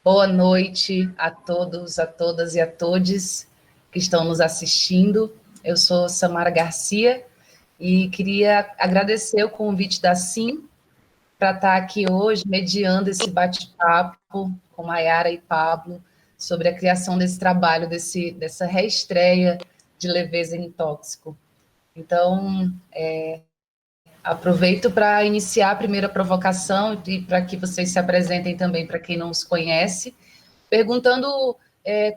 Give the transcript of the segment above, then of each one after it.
Boa noite a todos, a todas e a todes que estão nos assistindo. Eu sou Samara Garcia e queria agradecer o convite da Sim para estar aqui hoje mediando esse bate-papo com Maiara e Pablo sobre a criação desse trabalho, dessa reestreia de Leveza em Tóxico. Então, aproveito para iniciar a primeira provocação e para que vocês se apresentem também para quem não os conhece, perguntando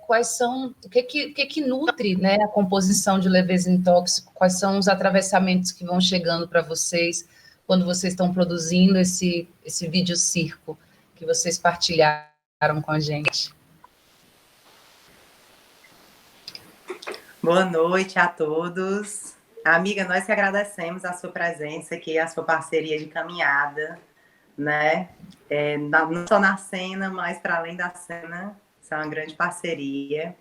quais são, o que nutre, né, a composição de Leveza em Tóxico, quais são os atravessamentos que vão chegando para vocês quando vocês estão produzindo esse vídeo circo que vocês partilharam com a gente. Boa noite a todos. Amiga, nós que agradecemos a sua presença aqui, a sua parceria de caminhada, né? Não só na cena, mas para além da cena, isso é uma grande parceria.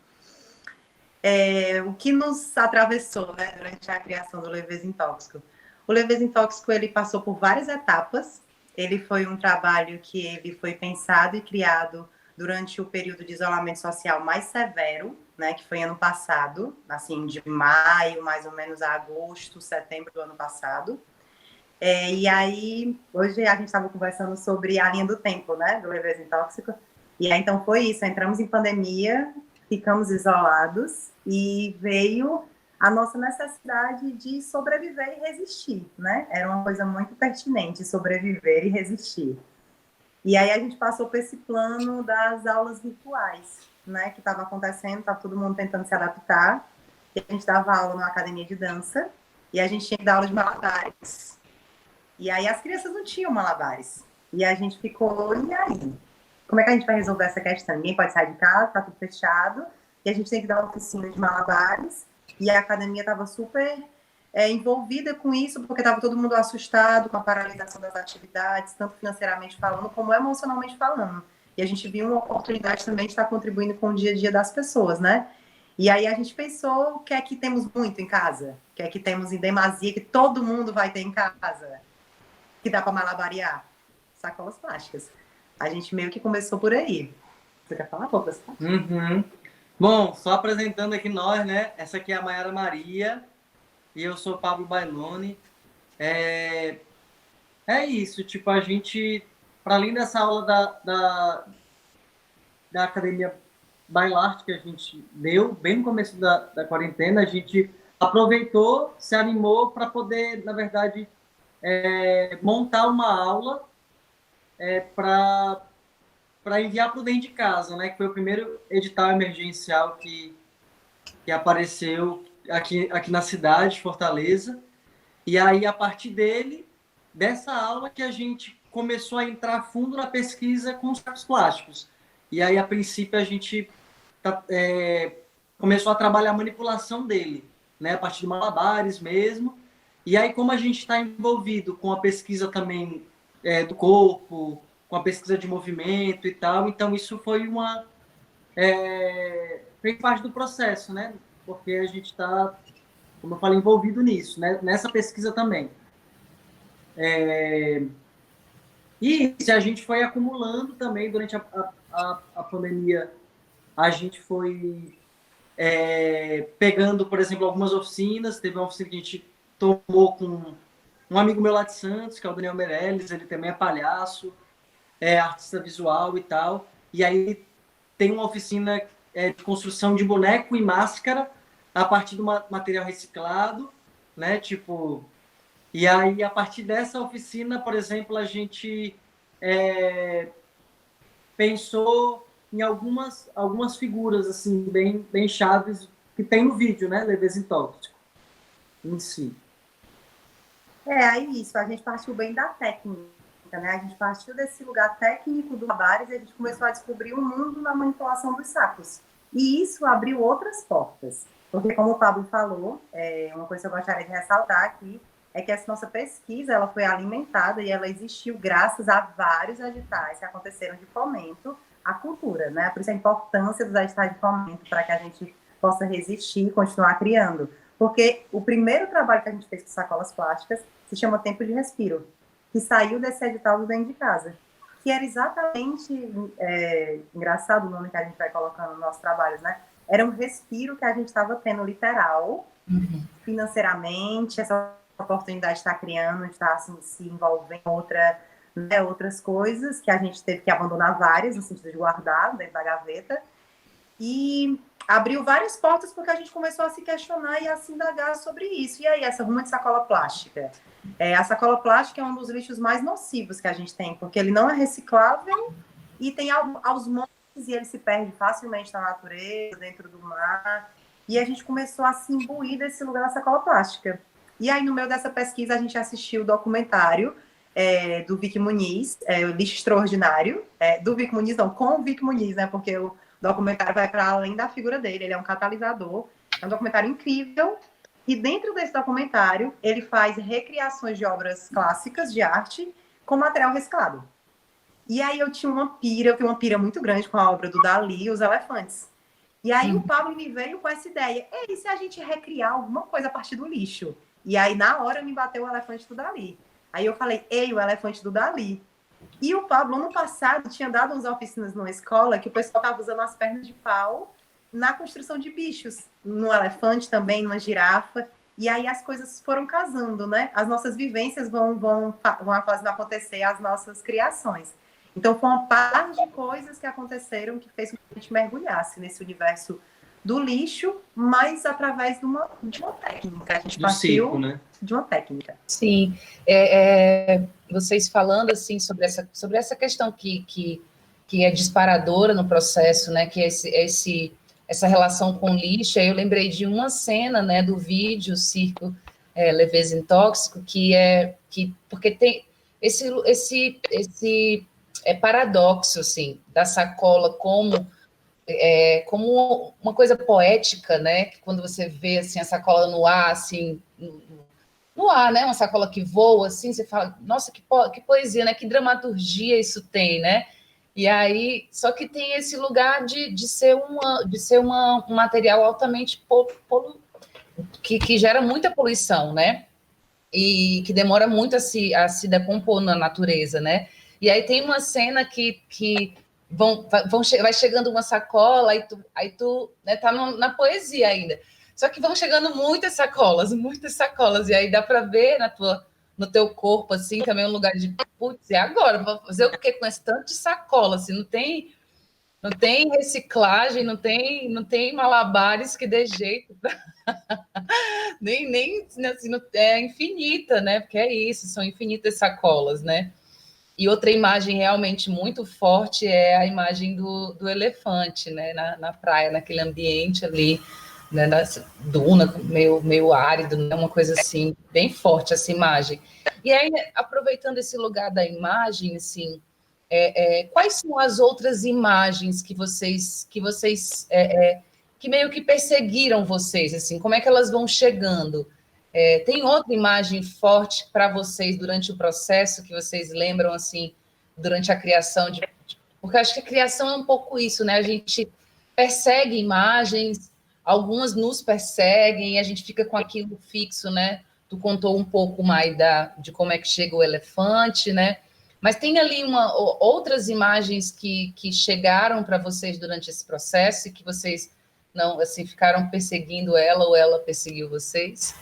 O que nos atravessou, né, durante a criação do Leveza em Tóxico? O Leveza em Tóxico, ele passou por várias etapas. Ele foi um trabalho que ele foi pensado e criado durante o período de isolamento social mais severo, né, que foi ano passado, assim, de maio, mais ou menos, a agosto, setembro do ano passado. E aí, hoje a gente estava conversando sobre a linha do tempo, né, do Leveza em Tóxico. E aí, então, foi isso. Entramos em pandemia, ficamos isolados e veio a nossa necessidade de sobreviver e resistir, né? Era uma coisa muito pertinente, sobreviver e resistir. E aí a gente passou por esse plano das aulas virtuais, né? Que estava acontecendo, estava todo mundo tentando se adaptar. E a gente dava aula numa academia de dança e a gente tinha que dar aula de malabares. E aí as crianças não tinham malabares. E a gente ficou, e aí? Como é que a gente vai resolver essa questão? Ninguém pode sair de casa, tá tudo fechado. E a gente tem que dar uma oficina de malabares. E a academia estava super envolvida com isso, porque estava todo mundo assustado com a paralisação das atividades, tanto financeiramente falando, como emocionalmente falando. E a gente viu uma oportunidade também de estar contribuindo com o dia a dia das pessoas, né? E aí a gente pensou, o que é que temos muito em casa? O que é que temos em demasia, que todo mundo vai ter em casa? Que dá para malabarear? Sacolas plásticas. A gente meio que começou por aí. Você quer falar, Poucas? Bom, só apresentando aqui nós, né? Essa aqui é a Maiara Maria e eu sou o Pablo Bailoni. É isso, tipo, a gente, para além dessa aula da Academia Bailarte que a gente deu, bem no começo da quarentena, a gente aproveitou, se animou para poder, na verdade, montar uma aula para enviar para o dentro de casa, né? Que foi o primeiro edital emergencial que apareceu aqui na cidade, Fortaleza. E aí, a partir dessa aula, que a gente começou a entrar fundo na pesquisa com os sacos plásticos. E aí, a princípio, a gente começou a trabalhar a manipulação dele, né? A partir de malabares mesmo. E aí, como a gente está envolvido com a pesquisa também do corpo, com a pesquisa de movimento e tal, então isso foi fez parte do processo, né? Porque a gente está, como eu falei, envolvido nisso, né? Nessa pesquisa também. E se a gente foi acumulando também durante a pandemia, a gente foi pegando, por exemplo, algumas oficinas. Teve uma oficina que a gente tomou com um amigo meu lá de Santos, que é o Daniel Meirelles, ele também é palhaço, é artista visual e tal. E aí tem uma oficina de construção de boneco e máscara a partir do material reciclado, né? Tipo, e aí a partir dessa oficina, por exemplo, a gente pensou em algumas figuras assim bem chaves que tem no vídeo, né? Leveza em Tóxico em si. Aí isso, a gente partiu bem da técnica, né? A gente partiu desse lugar técnico do malabares e a gente começou a descobrir um mundo na manipulação dos sacos. E isso abriu outras portas. Porque, como o Pablo falou, uma coisa que eu gostaria de ressaltar aqui é que essa nossa pesquisa ela foi alimentada e ela existiu graças a vários editais que aconteceram de fomento à cultura, né? Por isso a importância dos editais de fomento para que a gente possa resistir e continuar criando. Porque o primeiro trabalho que a gente fez com sacolas plásticas se chama Tempo de Respiro, que saiu desse edital do Dentro de Casa. que era exatamente, engraçado o nome que a gente vai colocando nos nossos trabalhos, né? Era um respiro que a gente estava tendo literal, financeiramente, essa oportunidade de estar criando, de estar assim, se envolvendo em outras coisas, que a gente teve que abandonar várias, no sentido de guardar dentro da gaveta, e abriu várias portas porque a gente começou a se questionar e a se indagar sobre isso. E aí, essa ruma de sacola plástica? A sacola plástica é um dos lixos mais nocivos que a gente tem, porque ele não é reciclável e tem aos montes e ele se perde facilmente na natureza, dentro do mar. E a gente começou a se imbuir desse lugar da sacola plástica. E aí, no meio dessa pesquisa, a gente assistiu o documentário do Vic Muniz, o Lixo Extraordinário, do Vic Muniz, não, com o Vic Muniz, né, porque o documentário vai para além da figura dele, ele é um catalisador, é um documentário incrível, e dentro desse documentário, ele faz recriações de obras clássicas de arte com material reciclado. E aí eu tenho uma pira muito grande com a obra do Dalí, Os Elefantes. E aí o Pablo me veio com essa ideia, e se a gente recriar alguma coisa a partir do lixo? E aí na hora me bateu o elefante do Dalí. Aí eu falei, o elefante do Dalí. E o Pablo, ano passado, tinha dado umas oficinas numa escola que o pessoal estava usando as pernas de pau na construção de bichos. No elefante também, numa girafa. E aí as coisas foram casando, né? As nossas vivências vão fazendo acontecer as nossas criações. Então, foi uma par de coisas que aconteceram que fez com que a gente mergulhasse nesse universo do lixo, mas através de uma técnica. A gente partiu circo, né? De uma técnica. Sim. Vocês falando assim sobre essa questão que é disparadora no processo, né? Que é essa relação com lixo. Aí eu lembrei de uma cena, né, do vídeo Circo Leveza Tóxico, porque tem esse paradoxo assim da sacola como uma coisa poética, né? Que quando você vê assim a sacola no ar, assim, no ar, né? Uma sacola que voa, assim, você fala, nossa, que poesia, né? Que dramaturgia isso tem, né? E aí, só que tem esse lugar de ser um material altamente que gera muita poluição, né? E que demora muito a se decompor na natureza, né? E aí tem uma cena que vai chegando uma sacola, aí tu né, tá na poesia ainda. Só que vão chegando muitas sacolas, e aí dá para ver no teu corpo, assim, também um lugar de, putz, e agora? Vou fazer o quê com esse tanto de sacola? Assim, não tem reciclagem, não tem malabares que dê jeito, nem assim, é infinita, né? Porque é isso, são infinitas sacolas, né? E outra imagem realmente muito forte é a imagem do elefante, né? Na praia, naquele ambiente ali, né? Na duna, meio árido, né? Uma coisa assim, bem forte essa imagem. E aí, aproveitando esse lugar da imagem, assim, quais são as outras imagens que vocês que meio que perseguiram vocês, assim, como é que elas vão chegando? Tem outra imagem forte para vocês durante o processo que vocês lembram, assim, durante a criação porque acho que a criação é um pouco isso, né? A gente persegue imagens, algumas nos perseguem, e a gente fica com aquilo fixo, né? Tu contou um pouco mais de como é que chega o elefante, né? Mas tem ali outras imagens que chegaram para vocês durante esse processo e que vocês não, assim, ficaram perseguindo ela ou ela perseguiu vocês?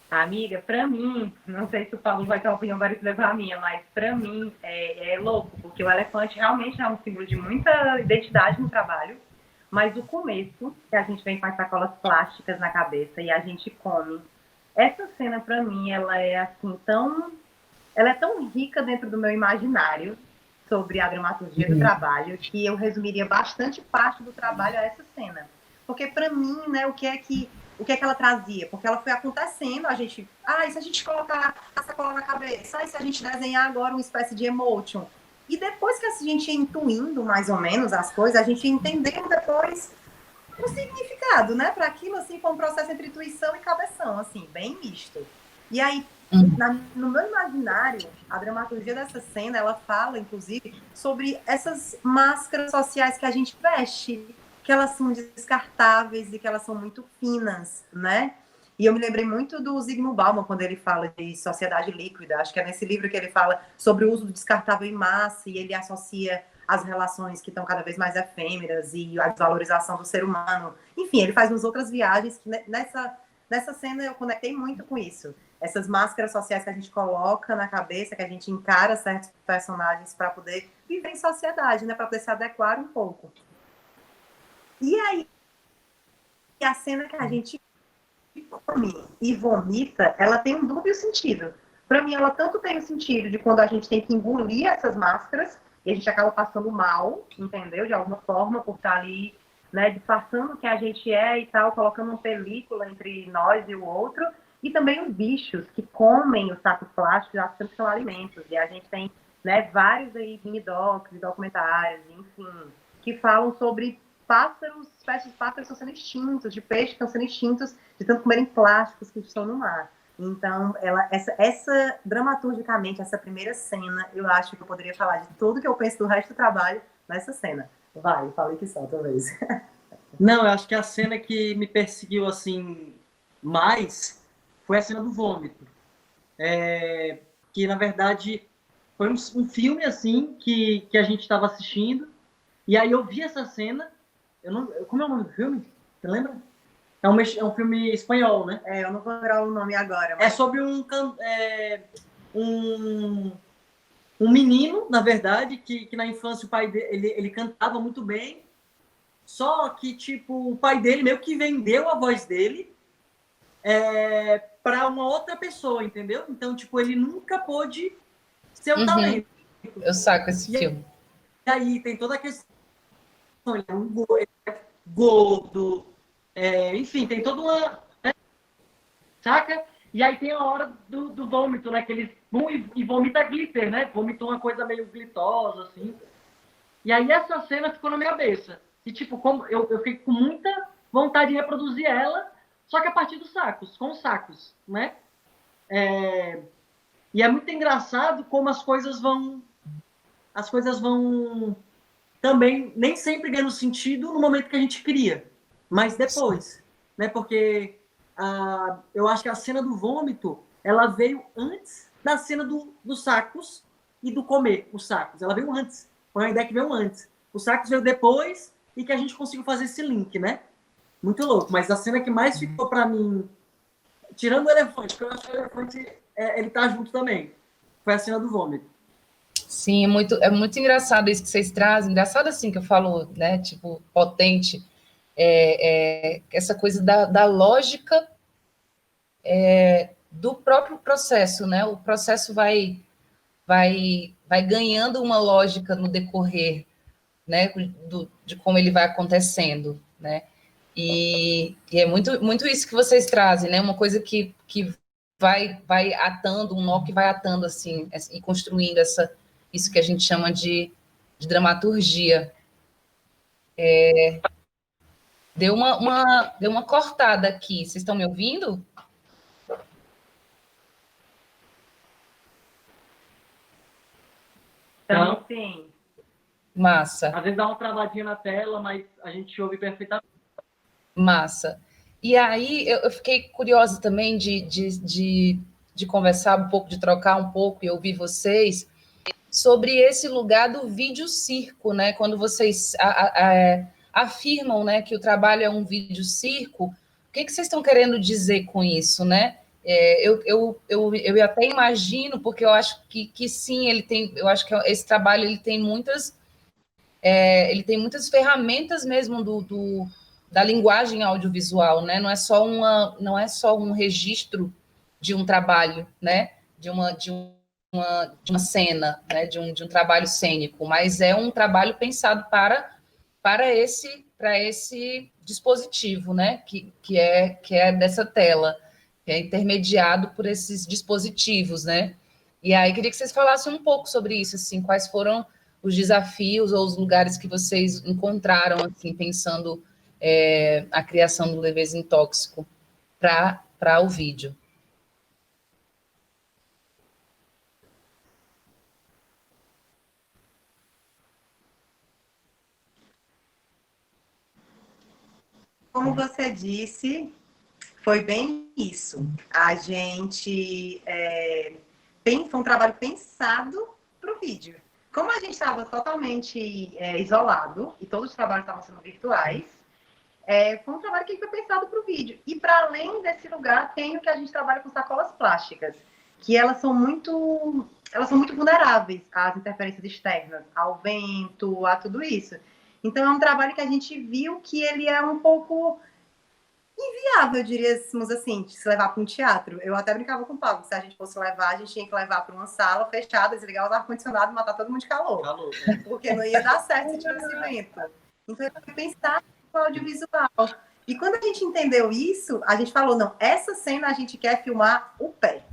Amiga, para mim, não sei se o Paulo vai ter uma opinião parecida com a minha, mas para mim é louco, porque o elefante realmente é um símbolo de muita identidade no trabalho, mas o começo, que a gente vem com as sacolas plásticas na cabeça e a gente come, essa cena para mim, ela é assim ela é tão rica dentro do meu imaginário sobre a dramaturgia do trabalho, que eu resumiria bastante parte do trabalho a essa cena. Porque para mim, né, o que é que ela trazia? Porque ela foi acontecendo, e se a gente colocar a sacola na cabeça? E se a gente desenhar agora uma espécie de emotion? E depois que a gente ia intuindo mais ou menos as coisas, a gente ia entendendo depois o significado, né? Para aquilo, assim, foi um processo entre intuição e cabeção, assim, bem misto. E aí, no meu imaginário, a dramaturgia dessa cena, ela fala, inclusive, sobre essas máscaras sociais que a gente veste, que elas são descartáveis e que elas são muito finas, né? E eu me lembrei muito do Zygmunt Bauman, quando ele fala de sociedade líquida. Acho que é nesse livro que ele fala sobre o uso do descartável em massa, e ele associa as relações que estão cada vez mais efêmeras e a desvalorização do ser humano. Enfim, ele faz umas outras viagens que nessa cena eu conectei muito com isso. Essas máscaras sociais que a gente coloca na cabeça, que a gente encara certos personagens para poder viver em sociedade, né? Para poder se adequar um pouco. E aí, a cena que a gente come e vomita, ela tem um duplo sentido. Para mim, ela tanto tem o sentido de quando a gente tem que engolir essas máscaras e a gente acaba passando mal, entendeu? De alguma forma, por estar ali, né, disfarçando o que a gente é e tal, colocando uma película entre nós e o outro. E também os bichos que comem os sacos plásticos, achando que são alimentos. E a gente tem, né, vários aí mini-docs e documentários, enfim, que falam sobre pássaros, espécies de pássaros que estão sendo extintos, de peixes que estão sendo extintos, de tanto comerem plásticos que estão no mar. Então, essa dramaturgicamente, essa primeira cena, eu acho que eu poderia falar de tudo que eu penso do resto do trabalho nessa cena. Vai, falei que só, talvez. Não, eu acho que a cena que me perseguiu, assim, mais foi a cena do vômito. Que, na verdade, foi um filme, assim, que a gente estava assistindo, e aí eu vi essa cena, como é o nome do filme? Você lembra? É um filme espanhol, né? Eu não vou lembrar o nome agora. Mas... É sobre um menino, na verdade, que na infância o pai dele, ele cantava muito bem, só que, tipo, o pai dele meio que vendeu a voz dele para uma outra pessoa, entendeu? Então, tipo, ele nunca pôde ser o talento. Eu saco esse filme. E aí tem toda a questão, ele é gordo, enfim, tem toda uma... Né, saca? E aí tem a hora do vômito, né? Que eles vão e vomita glitter, né? Vomitou uma coisa meio glitosa, assim. E aí essa cena ficou na minha cabeça. E, tipo, como eu fiquei com muita vontade de reproduzir ela, só que a partir dos sacos, com os sacos, né? E é muito engraçado como as coisas vão também nem sempre ganhando sentido no momento que a gente cria, mas depois, né? Porque eu acho que a cena do vômito, ela veio antes da cena dos sacos e do comer os sacos. Ela veio antes. Foi uma ideia que veio antes. Os sacos veio depois e que a gente conseguiu fazer esse link, né? Muito louco. Mas a cena que mais ficou para mim, tirando o elefante, porque eu acho que o elefante ele tá junto também, foi a cena do vômito. Sim, é muito engraçado isso que vocês trazem. Engraçado assim que eu falo, né? Tipo, potente. Essa coisa da lógica do próprio processo, né? O processo vai ganhando uma lógica no decorrer, né? De como ele vai acontecendo, né? E é muito isso que vocês trazem, né? Uma coisa que vai atando, um nó que vai atando assim, e construindo isso que a gente chama de dramaturgia. Deu uma cortada aqui. Vocês estão me ouvindo? Então, sim. Massa. Às vezes dá uma travadinha na tela, mas a gente ouve perfeitamente. Massa. E aí eu fiquei curiosa também de conversar um pouco, de trocar um pouco e ouvir vocês sobre esse lugar do vídeo circo, né? Quando vocês afirmam, né, que o trabalho é um vídeo circo, o que vocês estão querendo dizer com isso, né? Eu até imagino, porque eu acho que sim, eu acho que esse trabalho ele tem muitas ferramentas mesmo da linguagem audiovisual, né? Não é só um registro de um trabalho, né? De uma cena, né? De um trabalho cênico, mas é um trabalho pensado para esse dispositivo, né? Que é dessa tela, que é intermediado por esses dispositivos, né? E aí queria que vocês falassem um pouco sobre isso, assim, quais foram os desafios ou os lugares que vocês encontraram, assim, pensando a criação do Leveza Tóxico para o vídeo. Como você disse, Foi bem isso. A gente foi um trabalho pensado para o vídeo. Como a gente estava totalmente isolado e todos os trabalhos estavam sendo virtuais, foi um trabalho que foi pensado para o vídeo. E para além desse lugar, tem o que a gente trabalha com sacolas plásticas, que elas são muito vulneráveis às interferências externas, ao vento, a tudo isso. Então é um trabalho que a gente viu que ele é um pouco inviável, diríamos assim, de se levar para um teatro. Eu até brincava com o Paulo, se a gente fosse levar, a gente tinha que levar para uma sala fechada, desligar os ar-condicionado e matar todo mundo de calor. Porque não ia dar certo se tivesse vento. Então, eu fui pensar no audiovisual. E quando a gente entendeu isso, a gente falou, não, essa cena a gente quer filmar o pé.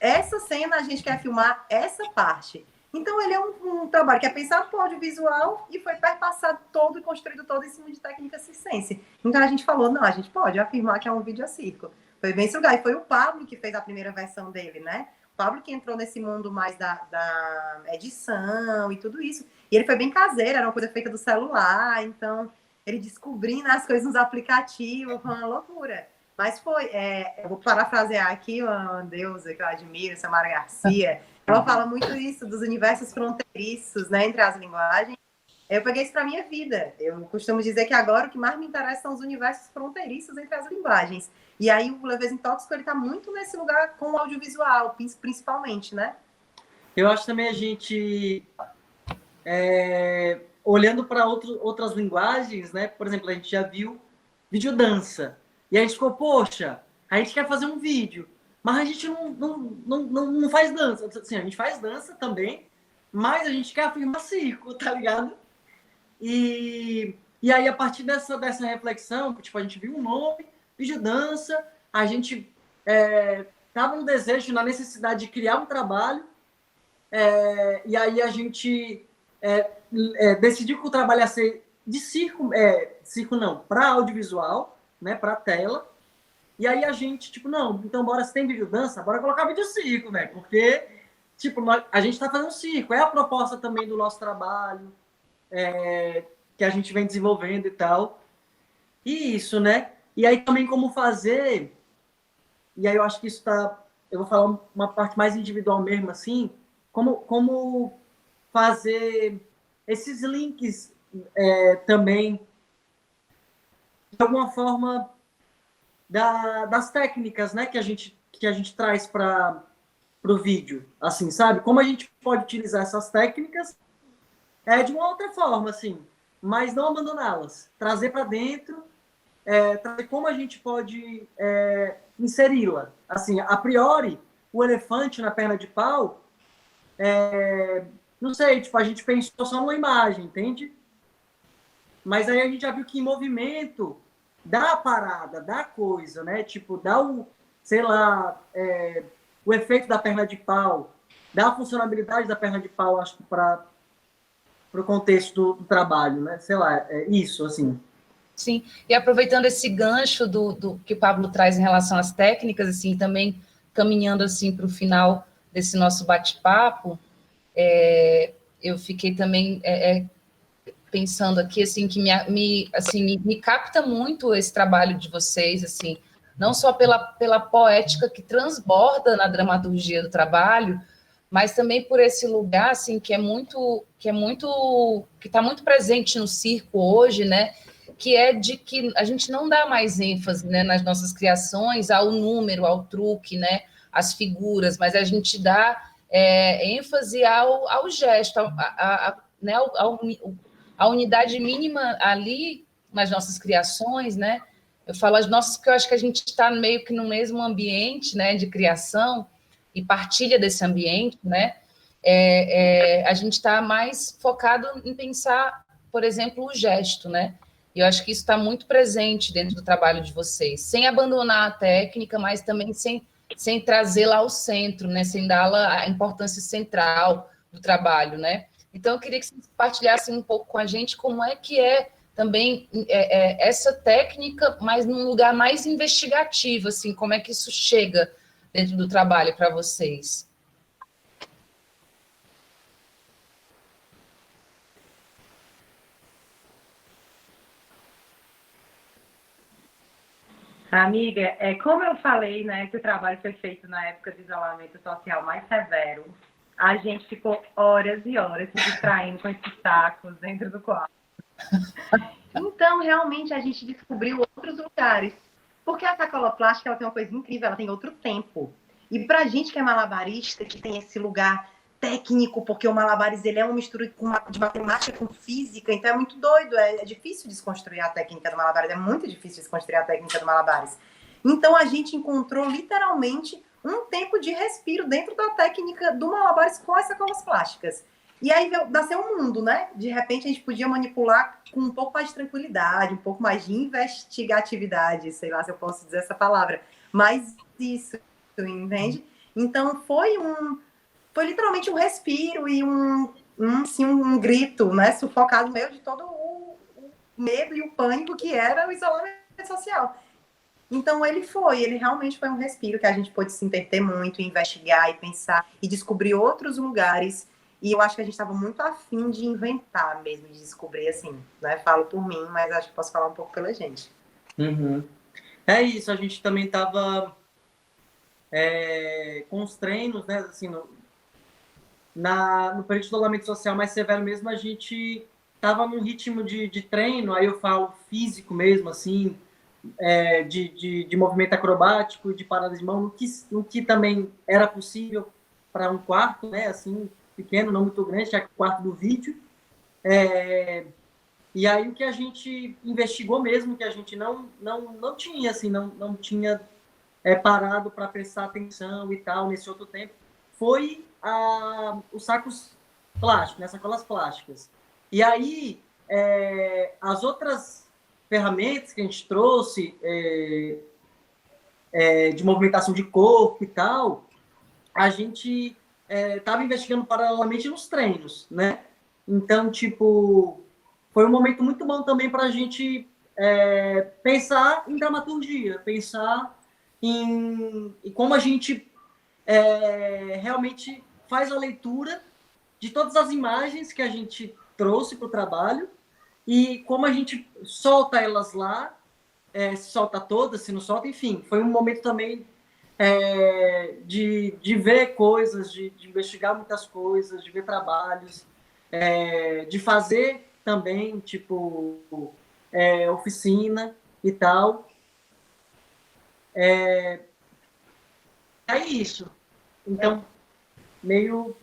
Essa cena a gente quer filmar essa parte. Então, ele é um trabalho que é pensado para o audiovisual e foi perpassado todo e construído todo em cima de técnica circense. Então, a gente falou, não, a gente pode afirmar que é um videocirco. Foi bem esse lugar. E foi o Pablo que fez a primeira versão dele, né? O Pablo que entrou nesse mundo mais da edição e tudo isso. E ele foi bem caseiro, era uma coisa feita do celular. Então, ele descobrindo as coisas nos aplicativos, foi uma loucura. Mas eu vou parafrasear aqui uma deusa que eu admiro, Samara Garcia. Ela fala muito isso, dos universos fronteiriços, né, entre as linguagens. Eu peguei isso para minha vida. Eu costumo dizer que agora o que mais me interessa são os universos fronteiriços entre as linguagens. E aí o Levezinho Tóxico, ele está muito nesse lugar com o audiovisual, principalmente, né? Eu acho também a gente, olhando para outras linguagens, né? Por exemplo, a gente já viu videodança. E a gente ficou, poxa, a gente quer fazer um vídeo, mas a gente não faz dança. Assim, a gente faz dança também, mas a gente quer afirmar circo, tá ligado? E aí, a partir dessa reflexão, tipo, a gente viu um nome, videodança, a gente tava no desejo, na necessidade de criar um trabalho, e aí a gente decidiu que o trabalho ia ser de circo, circo não, para audiovisual, né, para tela. E aí a gente, tipo, não, então bora, se tem videodança, bora colocar vídeo circo, né? Porque, tipo, a gente tá fazendo circo, é a proposta também do nosso trabalho, que a gente vem desenvolvendo e tal. E isso, né? E aí também como fazer, e aí eu acho que isso tá, eu vou falar uma parte mais individual mesmo, assim, como fazer esses links também, de alguma forma, das técnicas, né, que a gente traz para o vídeo, assim, sabe? Como a gente pode utilizar essas técnicas de uma outra forma, assim, mas não abandoná-las. Trazer para dentro, trazer como a gente pode inseri-la. Assim, a priori, o elefante na perna de pau, não sei, tipo, a gente pensou só numa imagem, entende? Mas aí a gente já viu que em movimento dá a parada, dá a coisa, né? Tipo, dá o, sei lá, o efeito da perna de pau, dá a funcionalidade da perna de pau, acho que para o contexto do trabalho, né? Sei lá, é isso, assim. Sim, e aproveitando esse gancho do que o Pablo traz em relação às técnicas, assim, também caminhando assim para o final desse nosso bate-papo, eu fiquei também pensando aqui, assim, que me capta muito esse trabalho de vocês, assim, não só pela poética que transborda na dramaturgia do trabalho, mas também por esse lugar, assim, que está muito presente no circo hoje, né, que é de que a gente não dá mais ênfase, né, nas nossas criações ao número, ao truque, né, às figuras, mas a gente dá ênfase ao gesto, né, a unidade mínima ali nas nossas criações, né? Eu falo as nossas porque eu acho que a gente está meio que no mesmo ambiente, né, de criação e partilha desse ambiente, né? A gente está mais focado em pensar, por exemplo, o gesto, né? E eu acho que isso está muito presente dentro do trabalho de vocês, sem abandonar a técnica, mas também sem trazê-la ao centro, né? Sem dá-la a importância central do trabalho, né? Então, eu queria que vocês partilhassem um pouco com a gente como é que também essa técnica, mas num lugar mais investigativo, assim, como é que isso chega dentro do trabalho para vocês? Amiga, como eu falei, né, que o trabalho foi feito na época do isolamento social mais severo, a gente ficou horas e horas se distraindo com esses sacos dentro do quarto. Então, realmente, a gente descobriu outros lugares. Porque a sacola plástica ela tem uma coisa incrível, ela tem outro tempo. E pra gente que é malabarista, que tem esse lugar técnico, porque o malabares ele é uma mistura de matemática com física, então é muito doido, é difícil desconstruir a técnica do malabares, é muito difícil desconstruir a técnica do malabares. Então a gente encontrou literalmente um tempo de respiro dentro da técnica do malabares com as sacolas plásticas. E aí nasceu um mundo, né? De repente a gente podia manipular com um pouco mais de tranquilidade, um pouco mais de investigatividade, sei lá se eu posso dizer essa palavra, mas isso, entende? Então foi literalmente um respiro e um grito, né? Sufocado no meio de todo o medo e o pânico que era o isolamento social. Então ele realmente foi um respiro que a gente pôde se entreter muito, investigar e pensar e descobrir outros lugares. E eu acho que a gente estava muito afim de inventar mesmo, de descobrir assim, né? Falo por mim, mas acho que posso falar um pouco pela gente. Uhum. É isso, a gente também estava com os treinos, né? Assim, no período de isolamento social mais severo mesmo, a gente estava num ritmo de treino, aí eu falo físico mesmo, assim, de movimento acrobático, de parada de mão, no que também era possível para um quarto, né? Assim, pequeno, não muito grande, já que o quarto do vídeo. E aí o que a gente investigou mesmo, que a gente não tinha, assim, não tinha parado para prestar atenção e tal, nesse outro tempo, foi os sacos plásticos, né, sacolas plásticas. E aí, as outras ferramentas que a gente trouxe de movimentação de corpo e tal, a gente estava investigando paralelamente nos treinos, né? Então, tipo, foi um momento muito bom também para a gente pensar em dramaturgia, pensar em como a gente realmente faz a leitura de todas as imagens que a gente trouxe para o trabalho e como a gente solta elas lá, se solta todas, se não solta, enfim. Foi um momento também de ver coisas, de investigar muitas coisas, de ver trabalhos, de fazer também, tipo, oficina e tal. É isso. Então, meio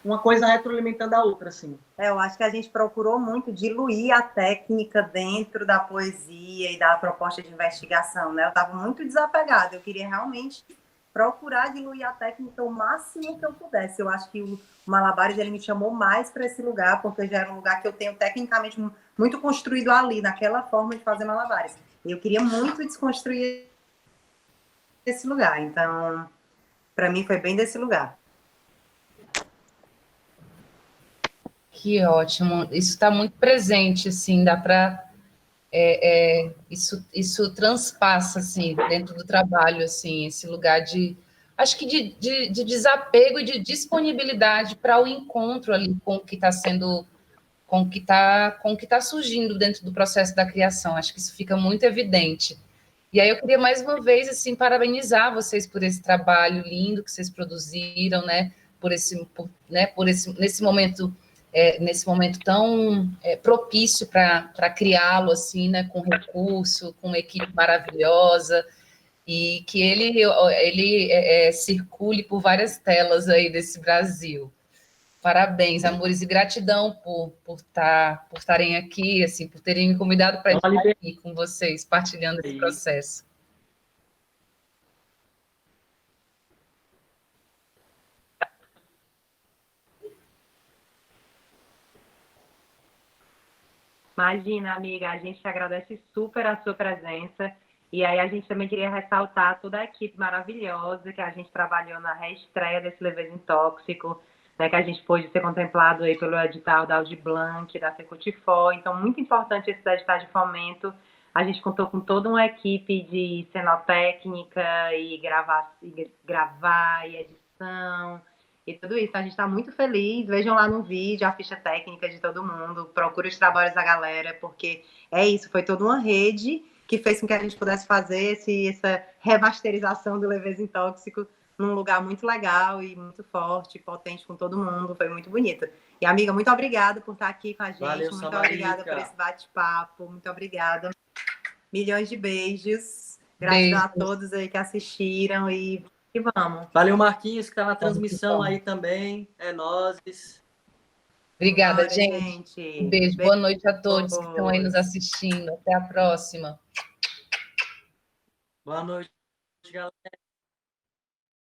uma coisa retroalimentando a outra, assim. Eu acho que a gente procurou muito diluir a técnica dentro da poesia e da proposta de investigação, né? Eu estava muito desapegada, eu queria realmente procurar diluir a técnica o máximo que eu pudesse. Eu acho que o Malabares ele me chamou mais para esse lugar, porque já era um lugar que eu tenho tecnicamente muito construído ali, naquela forma de fazer malabares. E eu queria muito desconstruir esse lugar. Então, para mim foi bem desse lugar. Que ótimo. Isso está muito presente, assim, dá para isso transpassa assim dentro do trabalho, assim, esse lugar de acho que de desapego e de disponibilidade para o encontro ali com o que está sendo, com o que está surgindo dentro do processo da criação. Acho que isso fica muito evidente. E aí eu queria mais uma vez assim parabenizar vocês por esse trabalho lindo que vocês produziram, né? Por esse nesse momento tão propício para criá-lo assim, né? Com recurso, com uma equipe maravilhosa e que ele circule por várias telas aí desse Brasil. Parabéns, amores, e gratidão por estarem aqui, assim, por terem me convidado para estar aqui com vocês, partilhando esse processo. Imagina, amiga, a gente agradece super a sua presença. E aí a gente também queria ressaltar toda a equipe maravilhosa que a gente trabalhou na reestreia desse Leveza Tóxico, né, que a gente pôde ser contemplado aí pelo edital da Audi Blanc, da Secutifor. Então, muito importante esse edital de fomento. A gente contou com toda uma equipe de cenotécnica e gravar e edição e tudo isso. A gente está muito feliz. Vejam lá no vídeo a ficha técnica de todo mundo. Procure os trabalhos da galera, porque é isso. Foi toda uma rede que fez com que a gente pudesse fazer essa remasterização do Leveza em Tóxico num lugar muito legal e muito forte, potente com todo mundo. Foi muito bonito. E, amiga, muito obrigada por estar aqui com a gente. Valeu, muito Samarica. obrigada por esse bate-papo. Muito obrigada. Milhões de beijos. Beijos. Gratidão a todos aí que assistiram e vamos. Valeu, Marquinhos, que está na transmissão aí também. É nóis. Obrigada, Bora, gente. Um beijo. Boa noite a todos que estão aí nos assistindo. Até a próxima. Boa noite, galera.